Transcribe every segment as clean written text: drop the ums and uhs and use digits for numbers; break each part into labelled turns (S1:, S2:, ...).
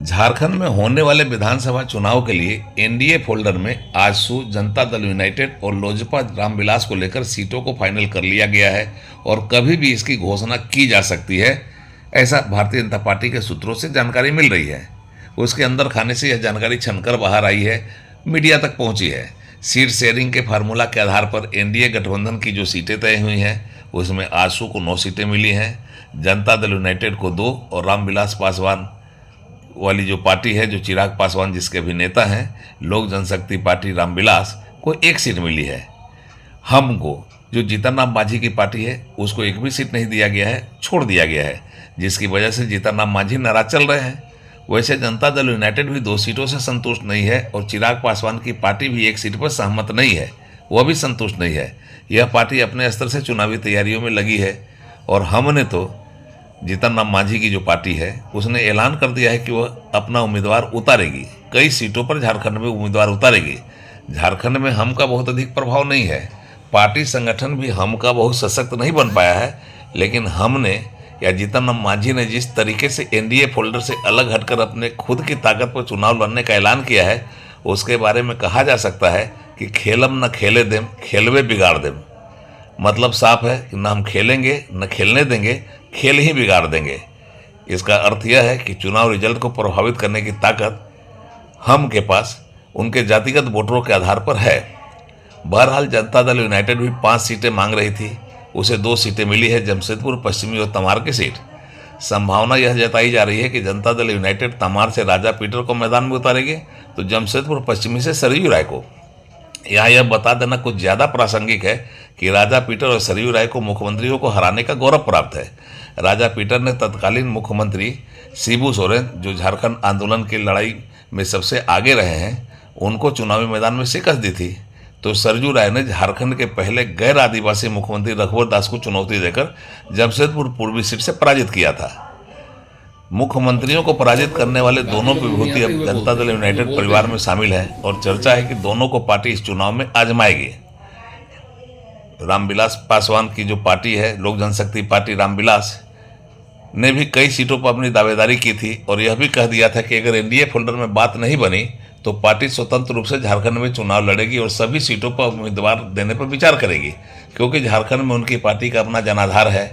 S1: झारखंड में होने वाले विधानसभा चुनाव के लिए एनडीए फोल्डर में आजसू, जनता दल यूनाइटेड और लोजपा रामविलास को लेकर सीटों को फाइनल कर लिया गया है और कभी भी इसकी घोषणा की जा सकती है, ऐसा भारतीय जनता पार्टी के सूत्रों से जानकारी मिल रही है। उसके अंदर खाने से यह जानकारी छनकर बाहर आई है, मीडिया तक पहुंची है। सीट शेयरिंग के फार्मूला के आधार पर एनडीए गठबंधन की जो सीटें तय हुई हैं उसमें आजसू को 9 सीटें मिली हैं, जनता दल यूनाइटेड को 2 और रामविलास पासवान वाली जो पार्टी है, जो चिराग पासवान जिसके अभिनेता हैं, लोक जनशक्ति पार्टी रामविलास को 1 सीट मिली है। हमको जो जीतन राम मांझी की पार्टी है उसको 1 भी सीट नहीं दिया गया है, छोड़ दिया गया है, जिसकी वजह से जीतन राम मांझी नाराज चल रहे हैं। वैसे जनता दल यूनाइटेड भी 2 सीटों से संतुष्ट नहीं है और चिराग पासवान की पार्टी भी 1 सीट पर सहमत नहीं है, वह भी संतुष्ट नहीं है। यह पार्टी अपने स्तर से चुनावी तैयारियों में लगी है और हमने तो जीतन राम मांझी की जो पार्टी है उसने ऐलान कर दिया है कि वह अपना उम्मीदवार उतारेगी, कई सीटों पर झारखंड में उम्मीदवार उतारेगी। झारखंड में हम का बहुत अधिक प्रभाव नहीं है, पार्टी संगठन भी हम का बहुत सशक्त नहीं बन पाया है, लेकिन हमने या जीतन राम मांझी ने जिस तरीके से एनडीए फोल्डर से अलग हटकर अपने खुद की ताकत पर चुनाव लड़ने का ऐलान किया है, उसके बारे में कहा जा सकता है कि खेलम न खेले देम, खेलवे बिगाड़ देम। मतलब साफ है कि न हम खेलेंगे न खेलने देंगे, खेल ही बिगाड़ देंगे। इसका अर्थ यह है कि चुनाव रिजल्ट को प्रभावित करने की ताकत हम के पास उनके जातिगत वोटरों के आधार पर है। बहरहाल जनता दल यूनाइटेड भी 5 सीटें मांग रही थी, उसे 2 सीटें मिली है, जमशेदपुर पश्चिमी और तमार की सीट। संभावना यह जताई जा रही है कि जनता दल यूनाइटेड तमार से राजा पीटर को मैदान में उतारेगी तो जमशेदपुर पश्चिमी से सरयू राय को। यहाँ यह बता देना कुछ ज़्यादा प्रासंगिक है कि राजा पीटर और सरयू राय को मुख्यमंत्रियों को हराने का गौरव प्राप्त है। राजा पीटर ने तत्कालीन मुख्यमंत्री शिबू सोरेन, जो झारखंड आंदोलन की लड़ाई में सबसे आगे रहे हैं, उनको चुनावी मैदान में शिकस्त दी थी। तो सरयू राय ने झारखंड के पहले गैर आदिवासी मुख्यमंत्री रघुवर दास को चुनौती देकर जमशेदपुर पूर्वी सीट से पराजित किया था। मुख्यमंत्रियों को पराजित करने वाले दोनों विभूति अब जनता दल यूनाइटेड परिवार में शामिल है और चर्चा है कि दोनों को पार्टी इस चुनाव में आजमाएगी। रामविलास पासवान की जो पार्टी है, लोक जनशक्ति पार्टी रामविलास, ने भी कई सीटों पर अपनी दावेदारी की थी और यह भी कह दिया था कि अगर एनडीए फोल्डर में बात नहीं बनी तो पार्टी स्वतंत्र रूप से झारखंड में चुनाव लड़ेगी और सभी सीटों पर उम्मीदवार देने पर विचार करेगी, क्योंकि झारखंड में उनकी पार्टी का अपना जनाधार है,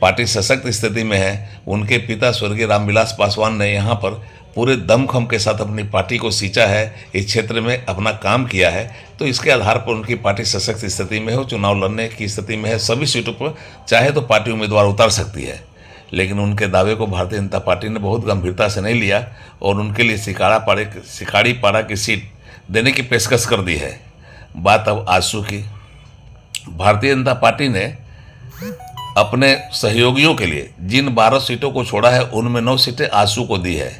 S1: पार्टी सशक्त स्थिति में है। उनके पिता स्वर्गीय रामविलास पासवान ने यहाँ पर पूरे दमखम के साथ अपनी पार्टी को सींचा है, इस क्षेत्र में अपना काम किया है, तो इसके आधार पर उनकी पार्टी सशक्त स्थिति में हो, चुनाव लड़ने की स्थिति में है। सभी सीटों पर चाहे तो पार्टी उम्मीदवार उतार सकती है, लेकिन उनके दावे को भारतीय जनता पार्टी ने बहुत गंभीरता से नहीं लिया और उनके लिए सिखाड़ी पाड़ा की सीट देने की पेशकश कर दी है। बात अब आजसू की। भारतीय जनता पार्टी ने अपने सहयोगियों के लिए जिन 12 सीटों को छोड़ा है उनमें 9 सीटें आजसू को दी है।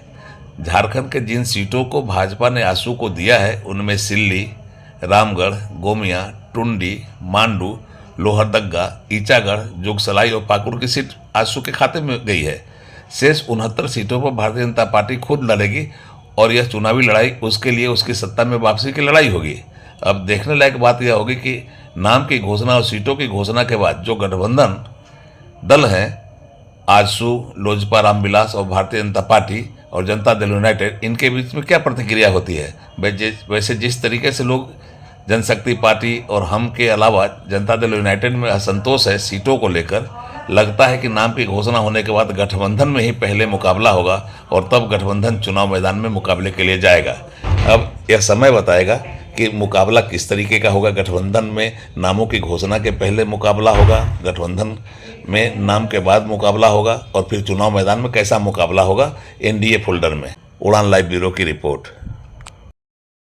S1: झारखंड के जिन सीटों को भाजपा ने आजसू को दिया है उनमें सिल्ली, रामगढ़, गोमिया, टुंडी, मांडू, लोहरदग्गा, ईचागढ़, जोगसलाई और पाकुड़ की सीट आजसू के खाते में गई है। शेष 69 सीटों पर भारतीय जनता पार्टी खुद लड़ेगी और यह चुनावी लड़ाई उसके लिए उसकी सत्ता में वापसी की लड़ाई होगी। अब देखने लायक बात यह होगी कि नाम की घोषणा और सीटों की घोषणा के बाद जो गठबंधन दल हैं, आजसू, लोजपा रामविलास और भारतीय जनता पार्टी और जनता दल यूनाइटेड, इनके बीच में क्या प्रतिक्रिया होती है। वैसे जिस तरीके से लोग जनशक्ति पार्टी और हम के अलावा जनता दल यूनाइटेड में असंतोष है सीटों को लेकर, लगता है कि नाम की घोषणा होने के बाद गठबंधन में ही पहले मुकाबला होगा और तब गठबंधन चुनाव मैदान में मुकाबले के लिए जाएगा। अब यह समय बताएगा कि मुकाबला किस तरीके का होगा। गठबंधन में नामों की घोषणा के पहले मुकाबला होगा, गठबंधन में नाम के बाद मुकाबला होगा और फिर चुनाव मैदान में कैसा मुकाबला होगा एनडीए फोल्डर में। उड़ान लाइव ब्यूरो की रिपोर्ट।